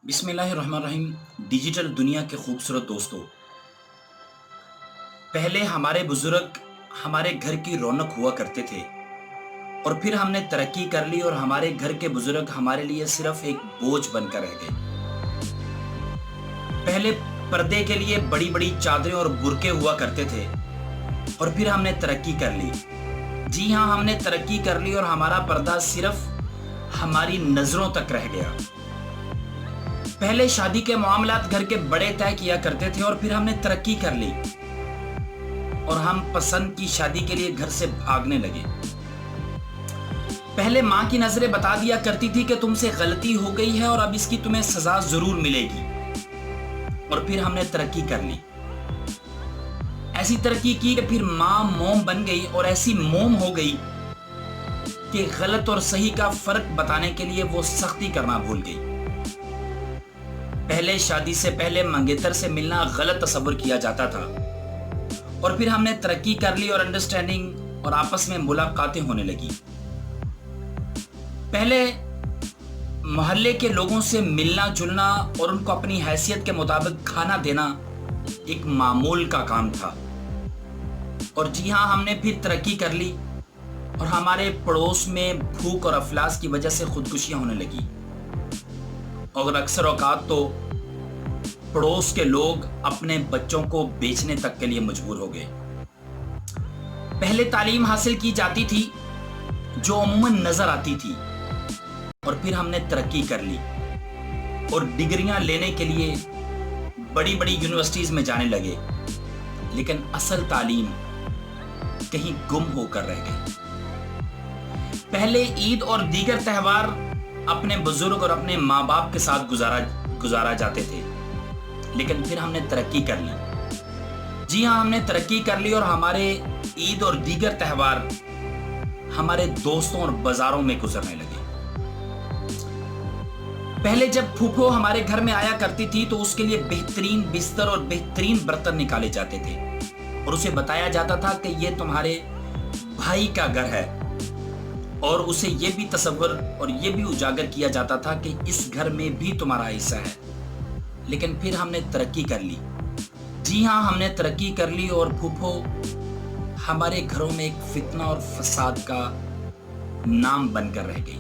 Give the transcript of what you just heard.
बिस्मिल्लाहिर्रहमानिर्रहीम। डिजिटल दुनिया के खूबसूरत दोस्तों, पहले हमारे बुजुर्ग हमारे घर की रौनक हुआ करते थे और फिर हमने तरक्की कर ली और हमारे घर के बुजुर्ग हमारे लिए सिर्फ एक बोझ बनकर रह गए। पहले पर्दे के लिए बड़ी बड़ी चादरें और बुर्के हुआ करते थे और फिर हमने तरक्की कर ली। जी हाँ, हमने तरक्की कर ली और हमारा पर्दा सिर्फ हमारी नजरों तक रह गया। पहले शादी के मामलात घर के बड़े तय किया करते थे और फिर हमने तरक्की कर ली और हम पसंद की शादी के लिए घर से भागने लगे। पहले मां की नजरें बता दिया करती थी कि तुमसे गलती हो गई है और अब इसकी तुम्हें सजा जरूर मिलेगी, और फिर हमने तरक्की कर ली। ऐसी तरक्की की कि फिर मां मोम बन गई और ऐसी मोम हो गई कि गलत और सही का फर्क बताने के लिए वो सख्ती करना भूल गई। पहले शादी से पहले मंगेतर से मिलना गलत तस्वर किया जाता था और फिर हमने तरक्की कर ली और अंडरस्टैंडिंग और आपस में मुलाकातें होने लगी। पहले मोहल्ले के लोगों से मिलना जुलना और उनको अपनी हैसियत के मुताबिक खाना देना एक मामूल का काम था। और जी हाँ, हमने फिर तरक्की कर ली और हमारे पड़ोस में भूख और अफलास की वजह से खुदकुशियां होने लगी और अक्सर औकात तो पड़ोस के लोग अपने बच्चों को बेचने तक के लिए मजबूर हो गए। पहले तालीम हासिल की जाती थी जो अमूमन नजर आती थी और फिर हमने तरक्की कर ली और डिग्रियां लेने के लिए बड़ी बड़ी यूनिवर्सिटीज में जाने लगे, लेकिन असल तालीम कहीं गुम होकर रह गई। पहले ईद और दीगर त्योहार अपने बुजुर्ग और अपने माँ बाप के साथ गुजारा जाते थे, लेकिन फिर हमने तरक्की कर ली। जी हाँ, हमने तरक्की कर ली और हमारे ईद और दीगर त्योहार हमारे दोस्तों और बाजारों में गुजरने लगे। पहले जब फूफो हमारे घर में आया करती थी तो उसके लिए बेहतरीन बिस्तर और बेहतरीन बर्तन निकाले जाते थे और उसे बताया जाता था कि ये तुम्हारे भाई का घर है, और उसे ये भी तसव्वुर और ये भी उजागर किया जाता था कि इस घर में भी तुम्हारा हिस्सा है। लेकिन फिर हमने तरक्की कर ली। जी हाँ, हमने तरक्की कर ली और फूफो हमारे घरों में एक फितना और फसाद का नाम बनकर रह गई।